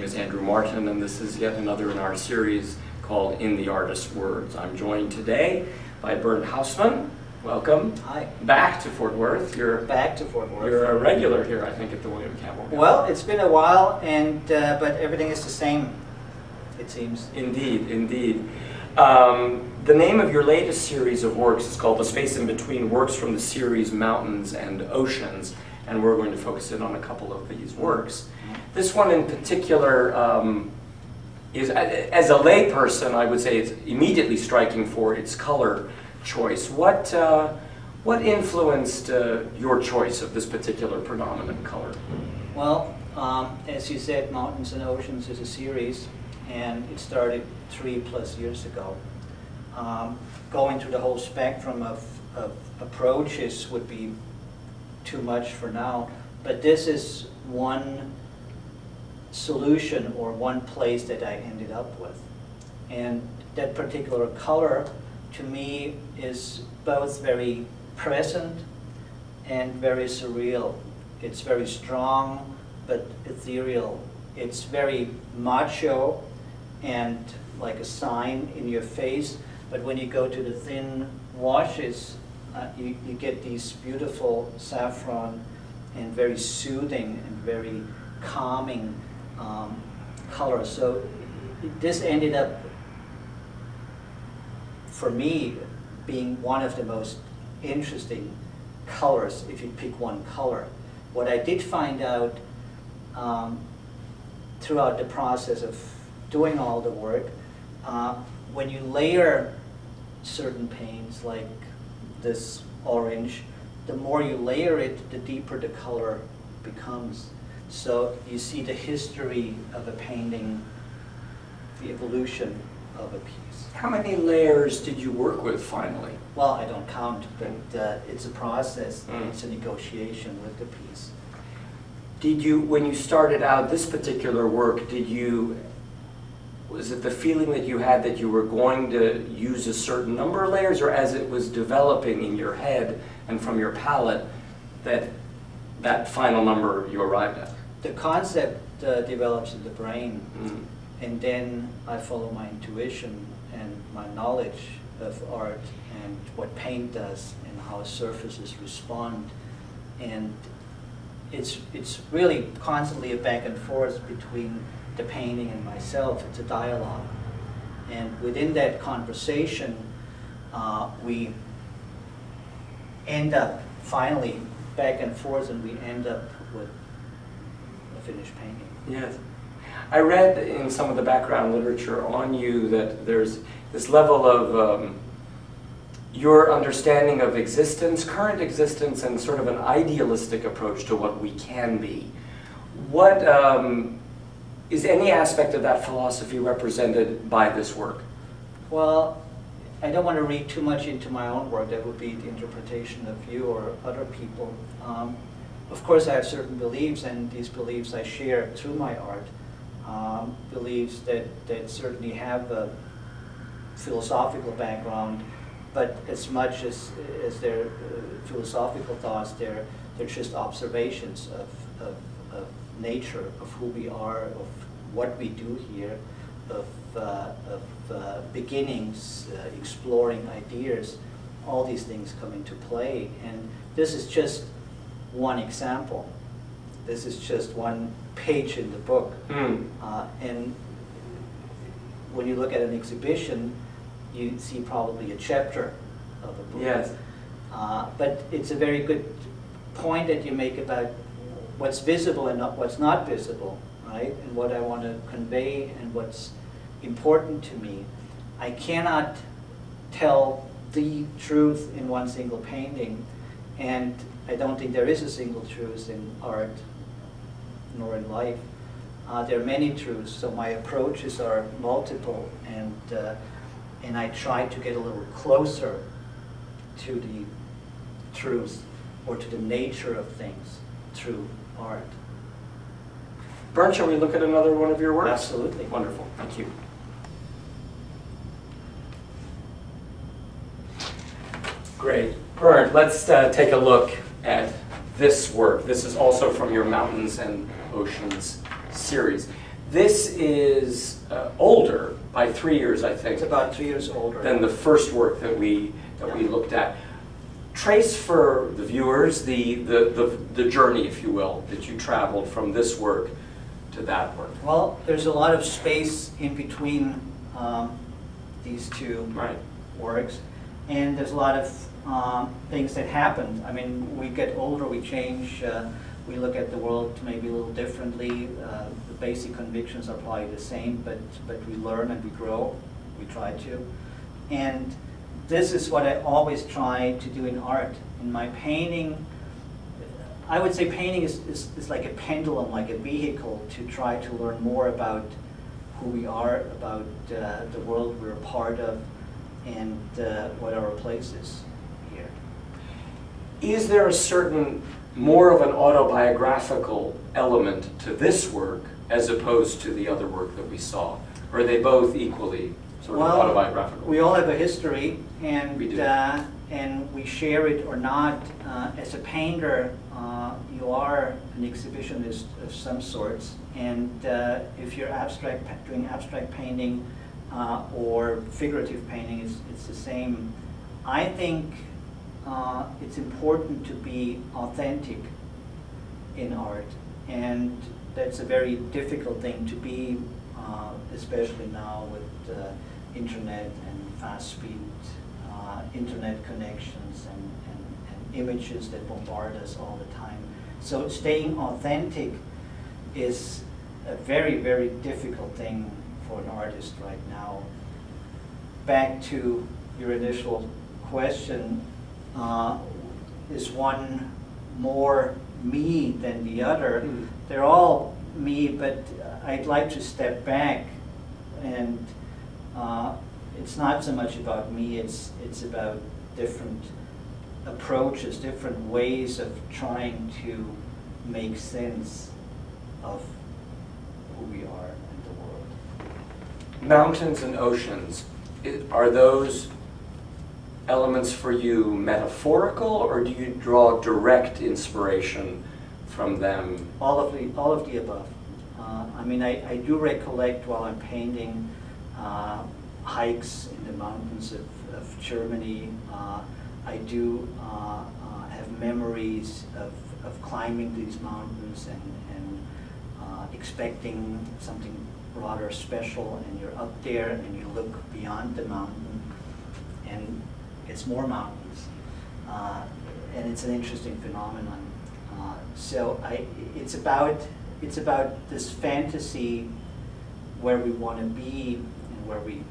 My name is Andrew Martin, and this is yet another in our series called In the Artist's Words. I'm joined today by Bernd Haussmann. Welcome. Hi. Back to Fort Worth. You're back to Fort Worth. You're a regular here, I think, at the William Campbell. Well, it's been a while, and but everything is the same, it seems. Indeed, indeed. The name of your latest series of works is called The Space in Between, works from the series Mountains and Oceans, and we're going to focus in on a couple of these works. This one in particular is, as a layperson, I would say it's immediately striking for its color choice. What influenced your choice of this particular predominant color? Well, as you said, Mountains and Oceans is a series, and it started 3+ years ago. Going through the whole spectrum of approaches would be too much for now, but this is one solution or one place that I ended up with. And that particular color to me is both very present and very surreal. It's very strong but ethereal. It's very macho and like a sign in your face, but when you go to the thin washes, you get these beautiful saffron and very soothing and very calming colors. So this ended up, for me, being one of the most interesting colors if you pick one color. What I did find out throughout the process of doing all the work, when you layer certain paints like this orange, the more you layer it, the deeper the color becomes. So you see the history of a painting, the evolution of a piece. How many layers did you work with finally? Well, I don't count, but it's a process. It's a negotiation with the piece. Did you, when you started out this particular work, was it the feeling that you had that you were going to use a certain number of layers, or as it was developing in your head and from your palette, that final number you arrived at? The concept develops in the brain, and then I follow my intuition and my knowledge of art and what paint does and how surfaces respond. And it's really constantly a back and forth between the painting and myself. It's a dialogue. And within that conversation, we end up finally back and forth, and we end up with a finished painting. Yes. I read in some of the background literature on you that there's this level of your understanding of existence, current existence, and sort of an idealistic approach to what we can be. What is any aspect of that philosophy represented by this work? Well, I don't want to read too much into my own work. That would be the interpretation of you or other people. Of course, I have certain beliefs, and these beliefs I share through my art. Beliefs that certainly have a philosophical background, but as much as their philosophical thoughts, they're just observations of nature, of who we are, of what we do here, of beginnings, exploring ideas. All these things come into play, and this is just one example. This is just one page in the book. And when you look at an exhibition, you see probably a chapter of a book. Yes. But it's a very good point that you make about what's visible and what's not visible, right? And what I want to convey and what's important to me. I cannot tell the truth in one single painting, and I don't think there is a single truth in art nor in life. There are many truths, so my approaches are multiple, and I try to get a little closer to the truth or to the nature of things through art. Bernd, shall we look at another one of your works? Absolutely. Wonderful, thank you. Great. Bernd, let's take a look at this work. This is also from your Mountains and Oceans series. This is older by 3 years, I think. It's about 3 years older than the first work that we looked at. Trace for the viewers the journey, if you will, that you traveled from this work to that work. Well, there's a lot of space in between these two works, and there's a lot of things that happened. I mean, we get older, we change, we look at the world maybe a little differently. The basic convictions are probably the same, but we learn and we grow. We try to. And this is what I always try to do in art. In my painting, I would say painting is like a pendulum, like a vehicle to try to learn more about who we are, about the world we're a part of, and what our place is here. Is there a certain, more of an autobiographical element to this work as opposed to the other work that we saw? Or are they both equally sort of autobiographical? We all have a history, and we do. And we share it or not. As a painter, you are an exhibitionist of some sorts, and if you're doing abstract painting or figurative painting, it's the same. I think it's important to be authentic in art, and that's a very difficult thing to be, especially now with internet and fast speed internet connections and images that bombard us all the time. So staying authentic is a very, very difficult thing for an artist right now. Back to your initial question, is one more me than the other? They're all me, but I'd like to step back, and it's not so much about me, it's about different approaches, different ways of trying to make sense of who we are and the world. Mountains and oceans, are those elements for you metaphorical, or do you draw direct inspiration from them? All of the above. I mean, I do recollect while I'm painting hikes in the mountains of Germany. I do have memories of climbing these mountains and expecting something rather special, and you're up there and you look beyond the mountain and it's more mountains. And it's an interesting phenomenon. So it's about this fantasy where we want to be and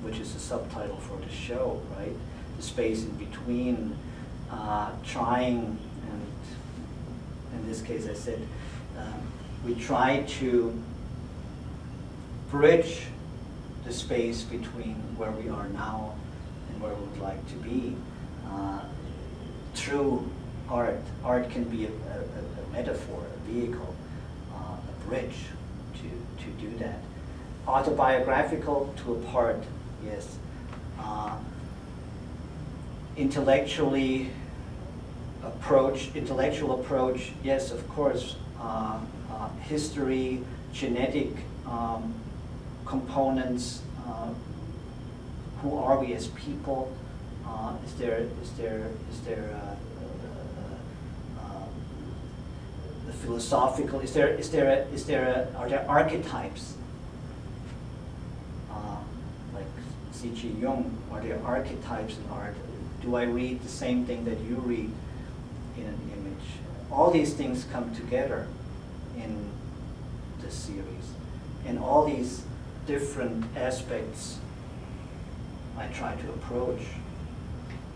which is the subtitle for the show, right? The space in between, trying, and in this case I said, we try to bridge the space between where we are now and where we would like to be through art. Art can be a metaphor, a vehicle, a bridge to do that. Autobiographical to a part, yes. Intellectual approach, yes, of course. History, genetic components. Who are we as people? Is there the philosophical? Are there archetypes? Like C.G. Jung, are there archetypes in art? Do I read the same thing that you read in an image? All these things come together in this series, and all these different aspects I try to approach.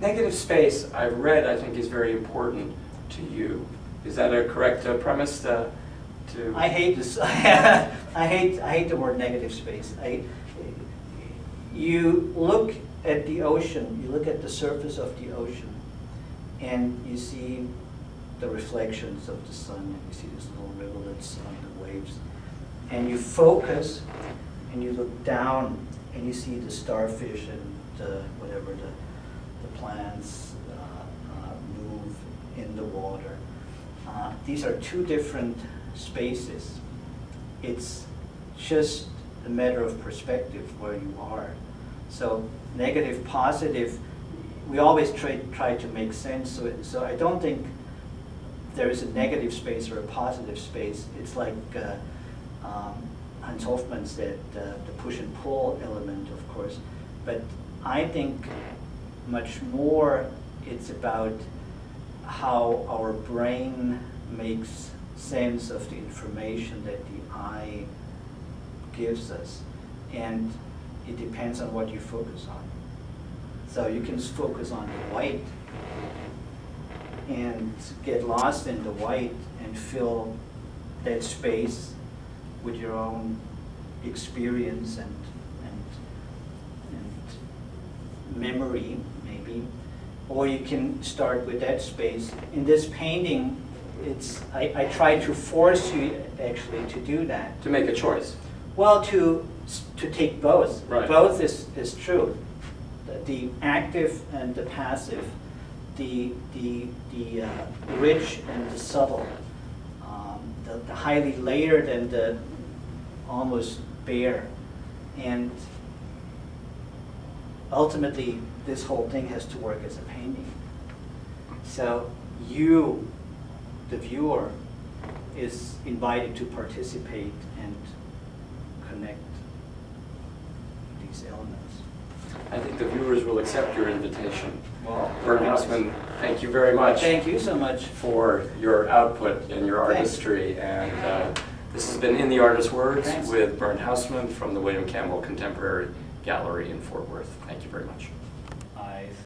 Negative space, I've read, I think is very important to you. Is that a correct premise? I hate this. I hate the word negative space. You look at the ocean, you look at the surface of the ocean, and you see the reflections of the sun, and you see these little rivulets on the waves. And you focus, and you look down, and you see the starfish and whatever the plants move in the water. These are two different spaces. it's just a matter of perspective where you are. So negative, positive, we always try to make sense of it. So I don't think there is a negative space or a positive space. It's like Bernd Haussmann said, the push and pull element, of course. But I think much more it's about how our brain makes sense of the information that the eye gives us. And it depends on what you focus on. So you can focus on the white and get lost in the white and fill that space with your own experience and memory, maybe. Or you can start with that space. In this painting, I try to force you actually to do that. To make a choice. Well, to take both. Right. Both is true. The active and the passive, the rich and the subtle, the highly layered and the almost bare. And ultimately, this whole thing has to work as a painting. So you, the viewer, is invited to participate and connect these elements. I think the viewers will accept your invitation. Well, Bernd Haussmann, thank you very much. Thank you so much For your output and your artistry. And this has been In the Artist's Words with Bernd Haussmann from the William Campbell Contemporary Gallery in Fort Worth. Thank you very much.